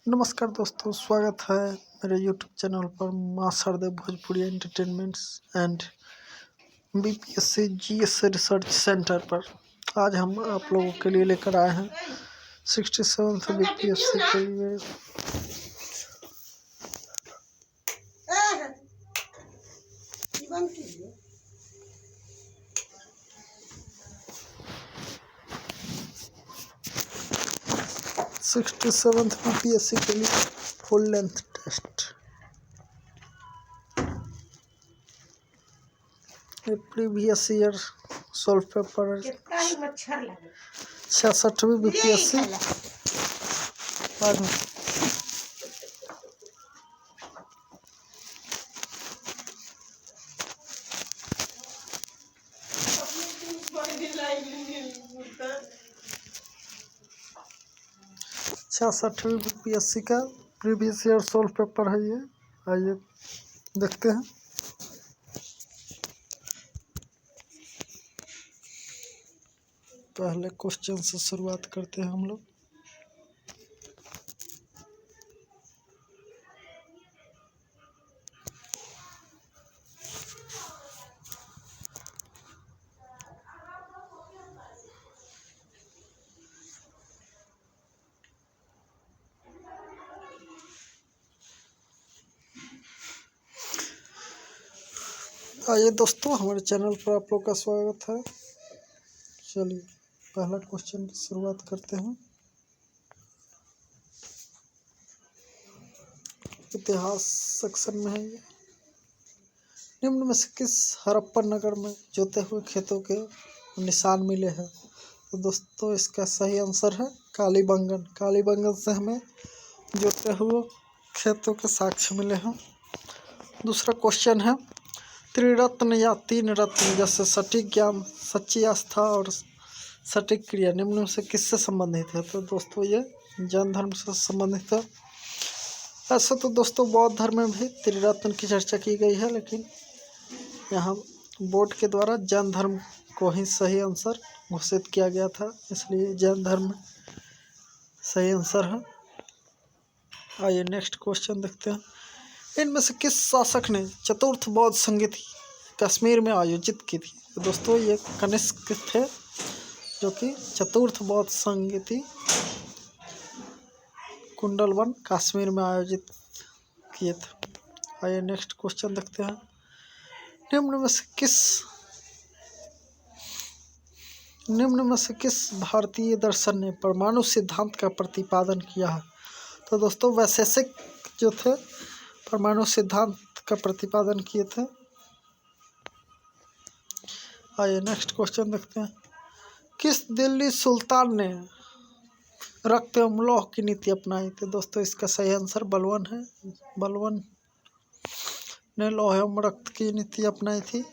नमस्कार दोस्तों, स्वागत है मेरे यूट्यूब चैनल पर Maa Sardev Bhojpuri entertainments and BPSC GS research centre पर। आज हम आप लोगों के लिए लेकर आए हैं 67th बीपीएससी के लिए 67th बीपीएससी के लिए full length test. Previous year solve paper 66वीं बीपीएससी। छठवीं बीपीएससी का प्रीवियस ईयर सॉल्व पेपर है ये। आइए देखते हैं। पहले क्वेश्चन से शुरुआत करते हैं हम लोग। आइए दोस्तों, हमारे चैनल पर आप लोग का स्वागत है। चलिए पहला क्वेश्चन की शुरुआत करते हैं। इतिहास सेक्शन में है ये। निम्न में से किस हड़प्पन नगर में जोते हुए खेतों के निशान मिले हैं? तो दोस्तों इसका सही आंसर है कालीबंगन। कालीबंगन से हमें जोते हुए खेतों के साक्ष्य मिले हैं। दूसरा क्वेश्चन है, त्रिरत्न या तीन रत्न जैसे सटीक ज्ञान, सच्ची आस्था और सटीक क्रिया निम्न में से किससे संबंधित है? तो दोस्तों ये जैन धर्म से संबंधित है। ऐसा तो दोस्तों बौद्ध धर्म में भी त्रिरत्न की चर्चा की गई है, लेकिन यहाँ बोर्ड के द्वारा जैन धर्म को ही सही आंसर घोषित किया गया था, इसलिए जैन धर्म सही आंसर है। आइए नेक्स्ट क्वेश्चन देखते हैं। इनमें से किस शासक ने चतुर्थ बौद्ध संगीति कश्मीर में आयोजित की थी? तो दोस्तों ये कनिष्क थे जो कि चतुर्थ बौद्ध संगीति कुंडलवन कश्मीर में आयोजित किए थे। आइए नेक्स्ट क्वेश्चन देखते हैं। निम्न में से किस भारतीय दर्शन ने परमाणु सिद्धांत का प्रतिपादन किया है? तो दोस्तों वैशेषिक जो थे परमाणु सिद्धांत का प्रतिपादन किए थे। आइए नेक्स्ट क्वेश्चन देखते हैं। किस दिल्ली सुल्तान ने रक्त एवं लौह की नीति अपनाई थी? दोस्तों इसका सही आंसर बलवन है। बलवन ने लौह एवं रक्त की नीति अपनाई थी।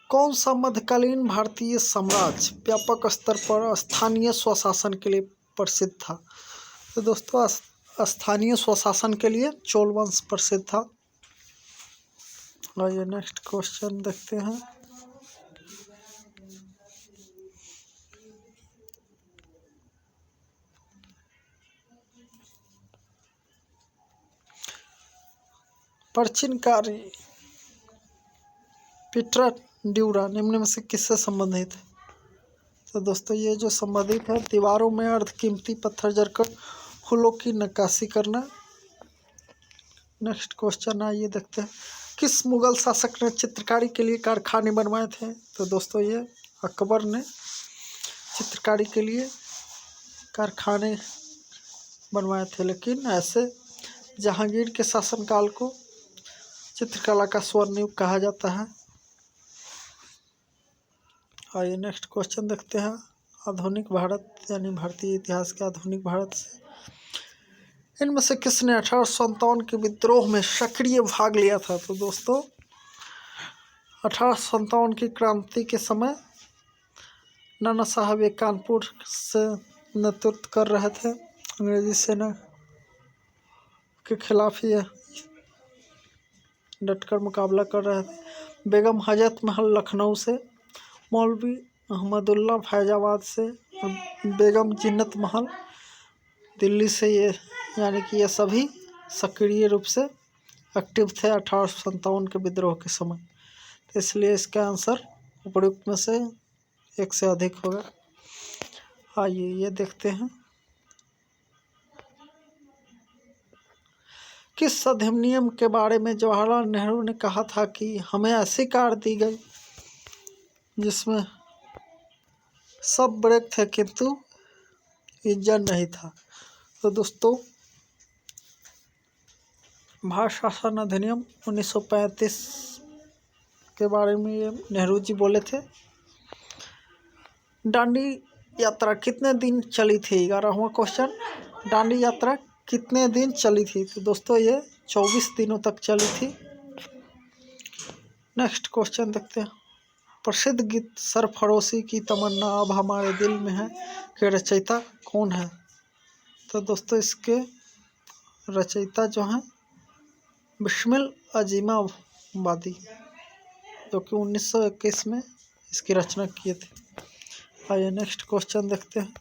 कौन सा मध्यकालीन भारतीय साम्राज्य व्यापक स्तर पर स्थानीय स्वशासन के लिए प्रसिद्ध था? तो दोस्तों स्थानीय स्वशासन के लिए चोल वंश प्रसिद्ध था। आइए नेक्स्ट क्वेश्चन देखते हैं। प्राचीनकारी पिट्रा ड्यूरा निम्न में से किससे संबंधित है? तो दोस्तों ये जो संबंधित है दीवारों में अर्धकीमती पत्थर जड़कर फूलों की नक्काशी करना। नेक्स्ट क्वेश्चन आइए देखते हैं। किस मुगल शासक ने चित्रकारी के लिए कारखाने बनवाए थे? तो दोस्तों ये अकबर ने चित्रकारी के लिए कारखाने बनवाए थे, लेकिन ऐसे जहांगीर के शासनकाल को चित्रकला का स्वर्ण युग कहा जाता है। आइए नेक्स्ट क्वेश्चन देखते हैं। आधुनिक भारत यानी भारतीय इतिहास के आधुनिक भारत से इनमें से किसने 1857 के विद्रोह में सक्रिय भाग लिया था? तो दोस्तों 1857 की क्रांति के समय नाना साहब ये कानपुर से नेतृत्व कर रहे थे। अंग्रेजी सेना के खिलाफ ये डटकर मुकाबला कर रहे थे। बेगम हजरत महल लखनऊ से मौलवी अहमदुल्ला फैजाबाद से, बेगम जिन्नत महल दिल्ली से। ये यानी कि ये सभी सक्रिय रूप से एक्टिव थे 1857 के विद्रोह के समय। तो इसलिए इसका आंसर उपयुक्त में से एक से अधिक होगा। आइए ये देखते हैं, किस अधिनियम के बारे में जवाहरलाल नेहरू ने कहा था कि हमें ऐसी कार दी गई जिसमें सब ब्रेक थे किंतु इंजन नहीं था। तो दोस्तों, भारत शासन अधिनियम 1935 के बारे में ये नेहरू जी बोले थे। दांडी यात्रा कितने दिन चली थी? 11वां क्वेश्चन, दांडी यात्रा कितने दिन चली थी? तो दोस्तों ये 24 दिनों तक चली थी। नेक्स्ट क्वेश्चन देखते हैं, प्रसिद्ध गीत सरफरोशी की तमन्ना अब हमारे दिल में है के रचयिता कौन है? तो दोस्तों इसके रचयिता जो हैं बिस्मिल अजीमाबादी, जो कि 1921 में इसकी रचना किए थे। आइए नेक्स्ट क्वेश्चन देखते हैं,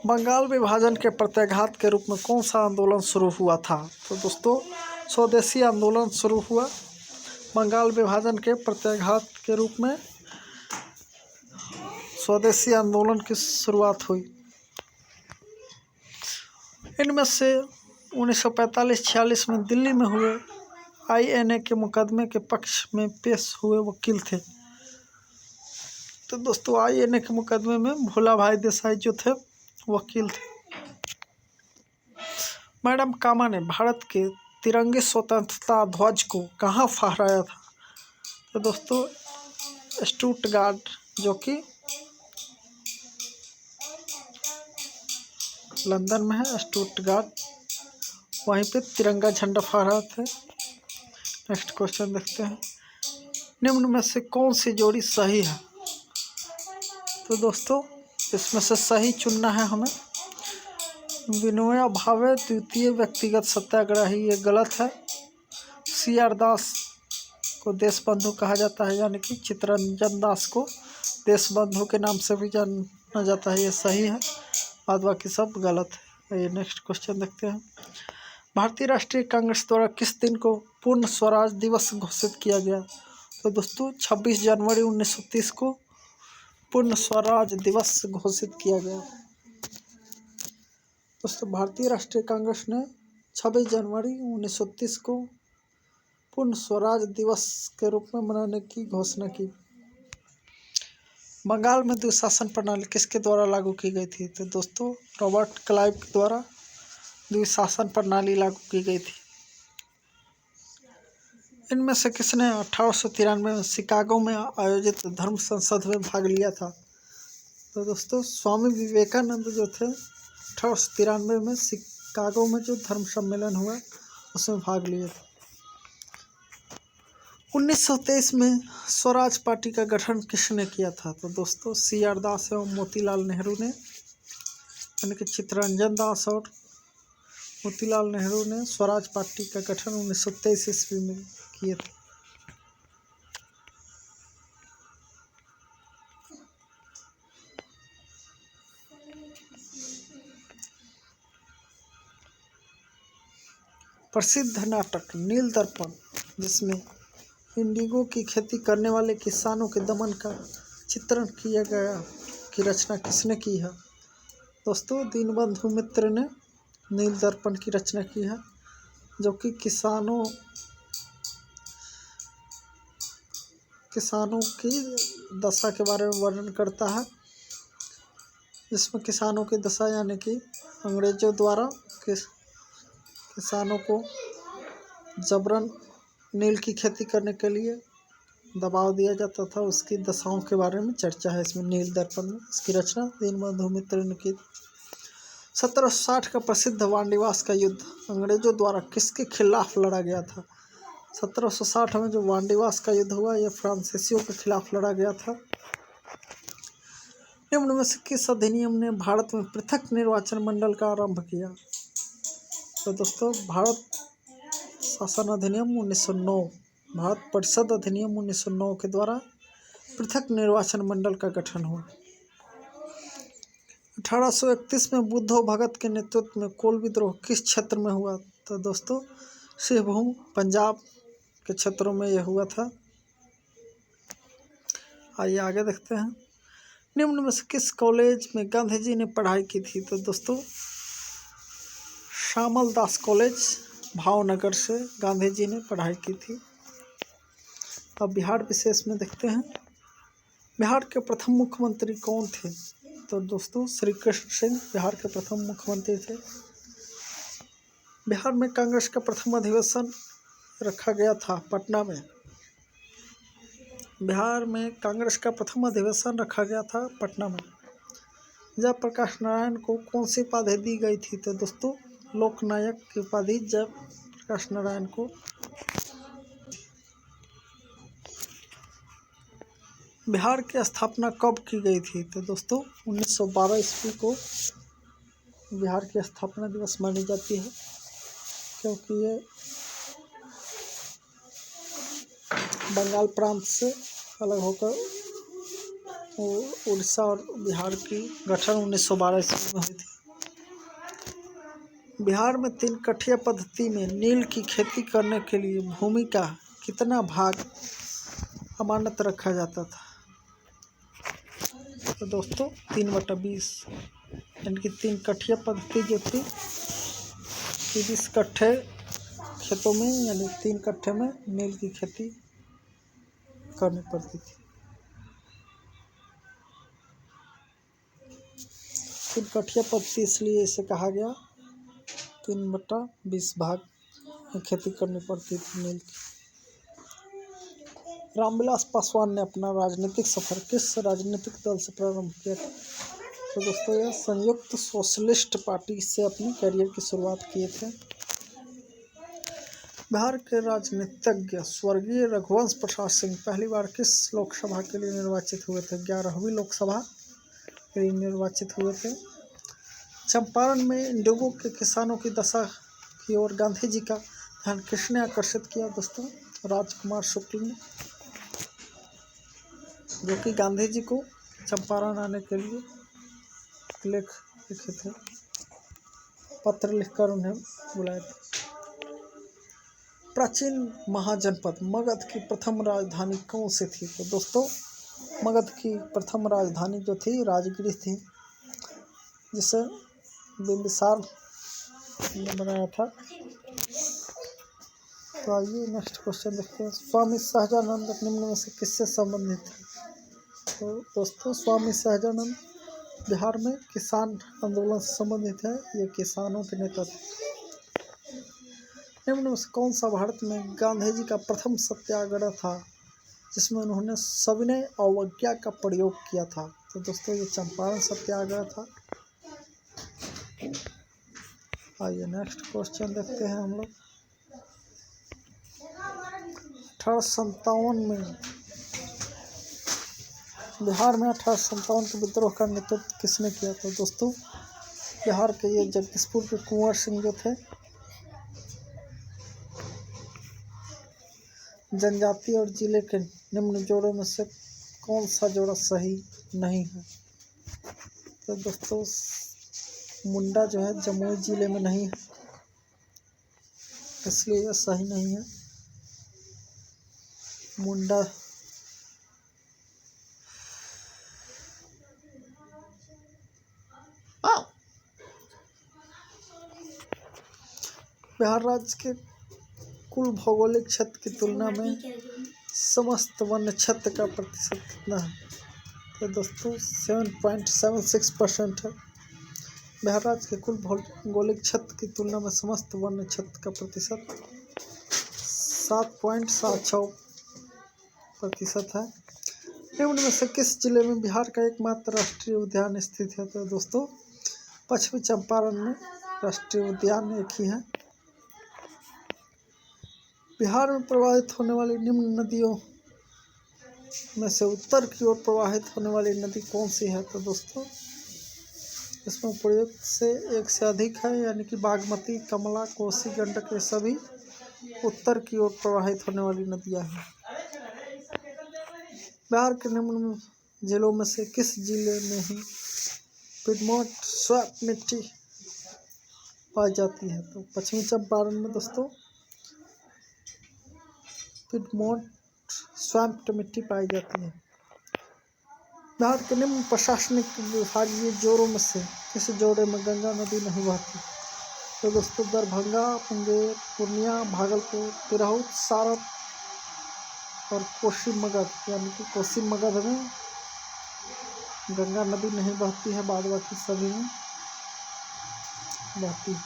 बंगाल विभाजन के प्रत्याघात के रूप में कौन सा आंदोलन शुरू हुआ था? तो दोस्तों स्वदेशी आंदोलन शुरू हुआ। बंगाल विभाजन के प्रत्याघात के रूप में स्वदेशी आंदोलन की शुरुआत हुई। इनमें से 1945-46 में दिल्ली में हुए INA के मुकदमे के पक्ष में पेश हुए वकील थे। तो दोस्तों INA के मुकदमे में भोला भाई देसाई जो थे वकील थे। मैडम कामा ने भारत के तिरंगे स्वतंत्रता ध्वज को कहाँ फहराया था? तो दोस्तों स्टुटगार्ट, जो कि लंदन में है, स्टुटगार्ट, वहीं पे तिरंगा झंडा फहराए थे। नेक्स्ट क्वेश्चन देखते हैं, निम्न में से कौन सी जोड़ी सही है? तो दोस्तों इसमें से सही चुनना है हमें। विनोबा भावे द्वितीय व्यक्तिगत सत्याग्रही, ये गलत है। CR दास को देशबंधु कहा जाता है, यानी कि चित्तरंजन दास को देशबंधु के नाम से भी जाना जाता है, ये सही है। बाद बाकी सब गलत है। ये नेक्स्ट क्वेश्चन देखते हैं, भारतीय राष्ट्रीय कांग्रेस द्वारा किस दिन को पूर्ण स्वराज दिवस घोषित किया गया? तो दोस्तों 26 जनवरी 1930 को पूर्ण स्वराज दिवस घोषित किया गया। दोस्तों भारतीय राष्ट्रीय कांग्रेस ने 26 जनवरी 1930 को पूर्ण स्वराज दिवस के रूप में मनाने की घोषणा की। बंगाल में द्विशासन प्रणाली किसके द्वारा लागू की गई थी? तो दोस्तों रॉबर्ट क्लाइव के द्वारा द्विशासन प्रणाली लागू की गई थी। इनमें से किसने 1893 में शिकागो में आयोजित धर्म संसद में भाग लिया था? तो दोस्तों स्वामी विवेकानंद जो थे 1893 में शिकागो में जो धर्म सम्मेलन हुआ उसमें भाग लिए थे। 1923 में स्वराज पार्टी का गठन किसने किया था? तो दोस्तों CR दास एवं मोतीलाल नेहरू ने, यानी कि चित्तरंजन दास और मोतीलाल नेहरू ने स्वराज पार्टी का गठन 1923 ईस्वी में किए थे। प्रसिद्ध नाटक नील दर्पण, जिसमें इंडिगो की खेती करने वाले किसानों के दमन का चित्रण किया गया, की रचना किसने की है? दोस्तों दीनबंधु मित्र ने नील दर्पण की रचना की है, जो कि किसानों की दशा के बारे में वर्णन करता है, जिसमें किसानों की दशा यानी कि अंग्रेजों द्वारा किसानों को जबरन नील की खेती करने के लिए दबाव दिया जाता था, उसकी दशाओं के बारे में चर्चा है इसमें नील दर्पण में। इसकी रचना दीनबंधु मित्र ने की। 1760 का प्रसिद्ध वांडीवास का युद्ध अंग्रेजों द्वारा किसके खिलाफ लड़ा गया था? 1760 में जो वांडीवास का युद्ध हुआ यह फ्रांसीसियों के खिलाफ लड़ा गया था। निम्न में से किस अधिनियम ने भारत में पृथक निर्वाचन मंडल का आरंभ किया? तो दोस्तों भारत शासन अधिनियम 1909 भारत परिषद अधिनियम 1909 के द्वारा पृथक निर्वाचन मंडल का गठन हुआ। 1831 में बुद्धो भगत के नेतृत्व में कोल विद्रोह किस क्षेत्र में हुआ? तो दोस्तों सिंहभूम पंजाब के क्षेत्रों में यह हुआ था। आइए आगे देखते हैं। निम्न में से किस कॉलेज में गांधी जी ने पढ़ाई की थी? तो दोस्तों श्यामल दास कॉलेज भावनगर से गांधी जी ने पढ़ाई की थी। अब बिहार विशेष में देखते हैं। बिहार के प्रथम मुख्यमंत्री कौन थे? तो दोस्तों श्री कृष्ण सिंह बिहार के प्रथम मुख्यमंत्री थे। बिहार में कांग्रेस का प्रथम अधिवेशन रखा गया था पटना में। बिहार में कांग्रेस का प्रथम अधिवेशन रखा गया था पटना में। जयप्रकाश नारायण को कौन सी उपाधि दी गई थी? तो दोस्तों लोकनायक की उपाधि जयप्रकाश नारायण को। बिहार की स्थापना कब की गई थी? तो दोस्तों 1912 ईस्वी को बिहार की स्थापना दिवस मानी जाती है, क्योंकि ये बंगाल प्रांत से अलग होकर उड़ीसा और बिहार की गठन 1912 ईस्वी में हुई थी। बिहार में 3 कठिया पद्धति में नील की खेती करने के लिए भूमि का कितना भाग अमानत रखा जाता था? तो दोस्तों 3/20, यानी कि 3 कठिया पद्धति जो थी 30 कट्ठे खेतों में, यानी 3 कट्ठे में नील की खेती करनी पड़ती थी। 3 कठिया पद्धति इसलिए इसे कहा गया, 3/20 भाग में खेती करनी पड़ती थी नील की। रामविलास पासवान ने अपना राजनीतिक सफर किस राजनीतिक दल से प्रारंभ किया था? तो दोस्तों यह संयुक्त सोशलिस्ट पार्टी से अपने करियर की शुरुआत किए थे। बिहार के राजनीतिज्ञ स्वर्गीय रघुवंश प्रसाद सिंह पहली बार किस लोकसभा के लिए निर्वाचित हुए थे? 11वीं लोकसभा के लिए निर्वाचित हुए थे। चंपारण में इंडिगो के किसानों की दशा की ओर गांधी जी का ध्यान किसने आकर्षित किया? दोस्तों राजकुमार शुक्ल ने, जो कि गांधी जी को चंपारण आने के लिए लेख लिखे थे, पत्र लिखकर उन्हें बुलाए थे। प्राचीन महाजनपद मगध की प्रथम राजधानी कौन सी थी? तो दोस्तों मगध की प्रथम राजधानी जो थी राजगिरी थी, जिसे बिंबिसार ने बनाया था। तो आइए नेक्स्ट क्वेश्चन देखते हैं। स्वामी सहजानंद निम्न में से किससे संबंधित है? तो दोस्तों स्वामी सहजानंद बिहार में किसान आंदोलन से संबंधित है। ये किसानों के नेता थे। निम्न में से कौन सा भारत में गांधी जी का प्रथम सत्याग्रह था जिसमें उन्होंने सविनय अवज्ञा का प्रयोग किया था? तो दोस्तों ये चंपारण सत्याग्रह था। आइए नेक्स्ट क्वेश्चन देखते हैं हम लोग। 1857 में बिहार में 1857 के विद्रोह का नेतृत्व किसने किया था? दोस्तों बिहार के ये जगदीशपुर के कुंवर सिंह जो थे। जनजाति और जिले के निम्न जोड़ों में से कौन सा जोड़ा सही नहीं है? तो दोस्तों मुंडा जो है जमुई जिले में नहीं है, इसलिए यह सही नहीं है। मुंडा बिहार राज्य के कुल भौगोलिक क्षेत्र की तुलना में समस्त वन्य क्षेत्र का प्रतिशत कितना है? तो दोस्तों 7.76% है। बिहार राज्य के कुल भौगोलिक क्षेत्र की तुलना में समस्त वन्य क्षेत्र का प्रतिशत 7.76% है। निम्न में से किस जिले में बिहार का एकमात्र राष्ट्रीय उद्यान स्थित है? तो दोस्तों पश्चिमी चंपारण में राष्ट्रीय उद्यान एक ही है। बिहार में प्रवाहित होने वाली निम्न नदियों में से उत्तर की ओर प्रवाहित होने वाली नदी कौन सी है? तो दोस्तों इसमें प्रयुक्त से एक से अधिक है, यानी कि बागमती, कमला, कोसी, गंडक ये सभी उत्तर की ओर प्रवाहित होने वाली नदियां हैं। बिहार के निम्न जिलों में से किस जिले में ही पिडमोंट स्वैप मिट्टी पाई जाती है? तो पश्चिमी चंपारण में दोस्तों पिडमोंट स्वैप मिट्टी पाई जाती है। बिहार के निम्न प्रशासनिक विभागीय जोड़ों में से किस जोड़े में गंगा नदी नहीं बहती? तो दोस्तों दरभंगा, मुंगेर, पूर्णिया, भागलपुर, तिरहुत, सारण और कोसी मगध, यानी कि कोसी मगध में गंगा नदी नहीं बहती है, बाद बाकी सभी में बहती है।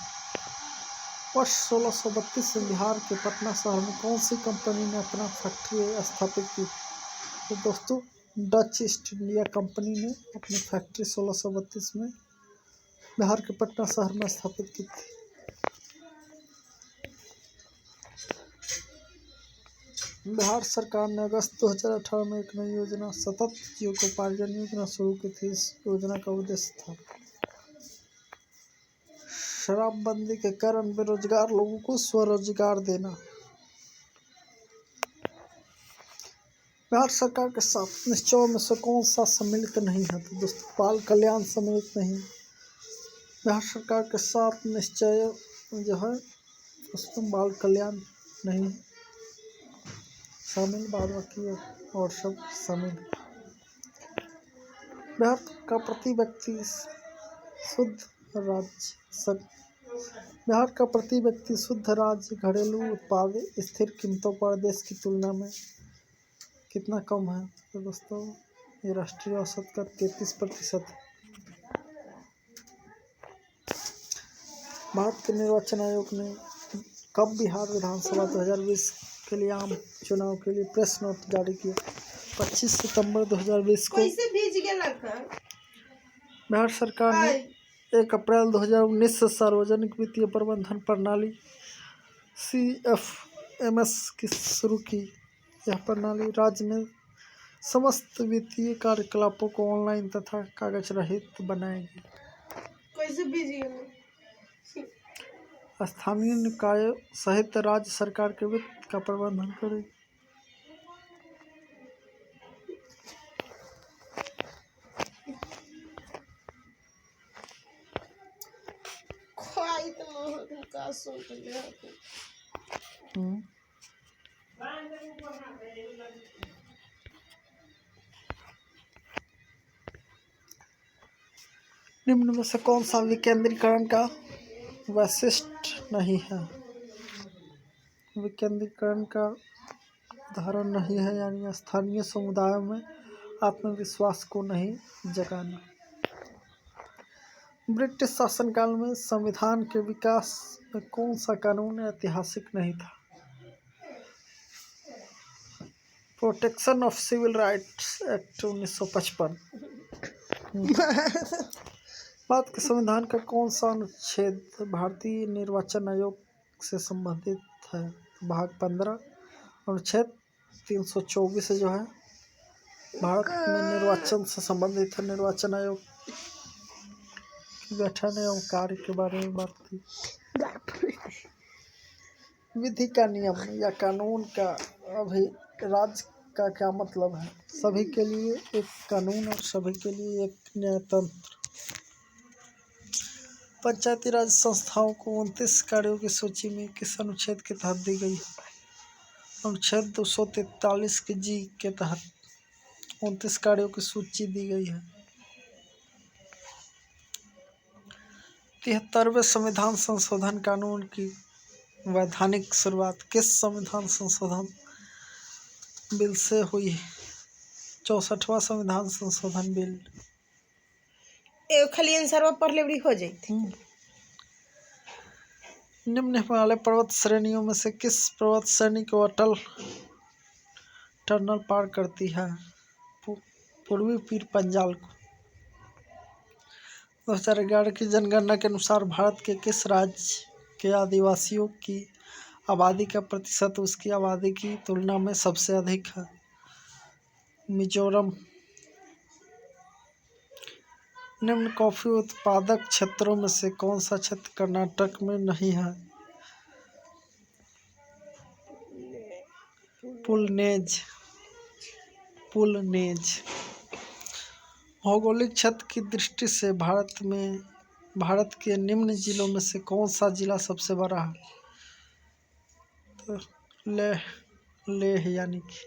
वर्ष 1632 में बिहार के पटना शहर में कौन सी कंपनी ने अपना फैक्ट्री स्थापित की? तो दोस्तों डच ईस्ट इंडिया कंपनी ने अपनी फैक्ट्री 1632 में बिहार के पटना शहर में स्थापित की थी। बिहार सरकार ने अगस्त 2018 में एक नई योजना सतत जीविकोपार्जन योजना शुरू की थी। इस योजना का उद्देश्य था शराबबंदी के कारण बेरोजगार लोगों को स्वरोजगार देना। बिहार सरकार के साथ निश्चयों में से कौन सा सम्मिलित नहीं है? तो दोस्तों बाल कल्याण सम्मिलित नहीं। बिहार सरकार के साथ निश्चय जो है उसमें बाल कल्याण नहीं शामिल, बाद बाकी और सब शामिल। बिहार का प्रति व्यक्ति शुद्ध राज्य घरेलू उत्पाद स्थिर कीमतों पर देश की तुलना में कितना कम है? तो दोस्तों ये राष्ट्रीय औसत का 33% है। भारत के निर्वाचन आयोग ने कब बिहार विधानसभा 2020 के लिए आम चुनाव के लिए प्रेस नोट जारी किया? 25 सितंबर 2020 को। बिहार सरकार ने 1 अप्रैल 2019 से सार्वजनिक वित्तीय प्रबंधन प्रणाली CFMS की शुरू की। यह प्रणाली राज्य में समस्त वित्तीय कार्यकलापों को ऑनलाइन तथा कागज रहित बनाएगी। स्थानीय निकायों सहित राज्य सरकार के वित्त का प्रबंधन करेगी। निम्न में से कौन सा विकेंद्रीकरण का वैशिष्ट नहीं है? विकेंद्रीकरण का उदाहरण नहीं है, यानी स्थानीय समुदायों में आत्मविश्वास को नहीं जगाना। ब्रिटिश शासनकाल में संविधान के विकास में कौन सा कानून ऐतिहासिक नहीं था? Protection of civil rights act 1955। Bharat के संविधान का कौन सा अनुच्छेद भारतीय निर्वाचन आयोग से संबंधित है? भाग 15 अनुच्छेद 324 जो है भारत में निर्वाचन से संबंधित है। निर्वाचन आयोग की गठन एवं कार्य के बारे में बात की। विधि का नियम या कानून का राज्य का क्या मतलब है? सभी के लिए एक कानून और सभी के लिए एक न्यायतंत्र। पंचायती राज संस्थाओं को 29 कार्यों की सूची में किस अनुच्छेद के तहत दी गई है? अनुच्छेद 243 के जी के तहत 29 कार्यों की सूची दी गई है। 73वें संविधान संशोधन कानून की वैधानिक शुरुआत किस संविधान संशोधन बिल से हुई? 64वां संविधान संशोधन बिल। खाली आंसर पढ़ ले हो जाती। निम्न हिमालय पर्वत श्रेणियों में से किस पर्वत श्रेणी को अटल टनल पार करती है? पूर्वी पीर पंजाल को। 2011 की जनगणना के अनुसार भारत के किस राज्य के आदिवासियों की आबादी का प्रतिशत उसकी आबादी की तुलना में सबसे अधिक है? मिजोरम। निम्न कॉफी उत्पादक क्षेत्रों में से कौन सा क्षेत्र कर्नाटक में नहीं है? पुलनेज। भौगोलिक क्षेत्र की दृष्टि से भारत के निम्न जिलों में से कौन सा जिला सबसे बड़ा है? तो लेह यानी कि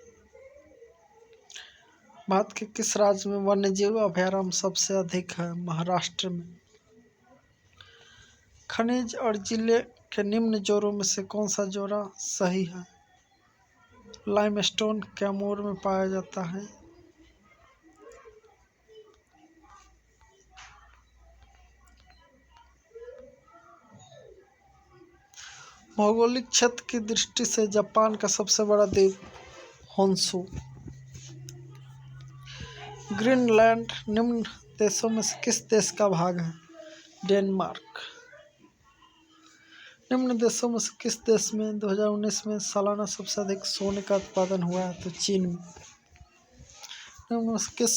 भारत के किस राज्य में वन्यजीव अभयारण्य सबसे अधिक है? महाराष्ट्र में। खनिज और जिले के निम्न जोड़ों में से कौन सा जोड़ा सही है? लाइमस्टोन कैमूर में पाया जाता है। भौगोलिक क्षेत्र की दृष्टि से जापान का सबसे बड़ा द्वीप होन्शु। ग्रीनलैंड निम्न देशों में से किस देश का भाग है? डेनमार्क। निम्न देशों में से किस देश में 2019 में सालाना सबसे अधिक सोने का उत्पादन हुआ है? तो चीन में। निम्न में से किस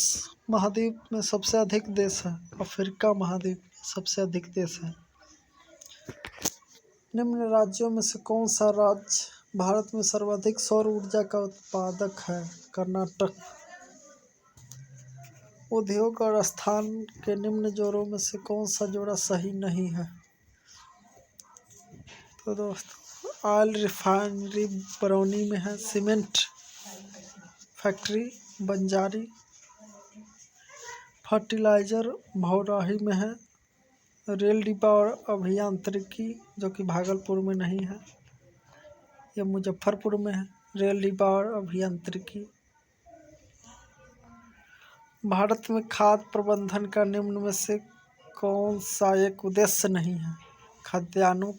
महाद्वीप में सबसे अधिक देश है? अफ्रीका महाद्वीप में सबसे अधिक देश है। निम्न राज्यों में से कौन सा राज्य भारत में सर्वाधिक सौर ऊर्जा का उत्पादक है? कर्नाटक। उद्योग और स्थान के निम्न जोड़ों में से कौन सा जोड़ा सही नहीं है? तो दोस्तों ऑयल रिफाइनरी बरौनी में है, सीमेंट फैक्ट्री बंजारी, फर्टिलाइजर भौराही में है, रेल डिब्बा और अभियांत्रिकी जो कि भागलपुर में नहीं है, यह मुजफ्फरपुर में है। रेल डिब्बा और अभियांत्रिकी। भारत में खाद्य प्रबंधन का निम्न में से कौन सा एक उद्देश्य नहीं है? खाद्यान्नों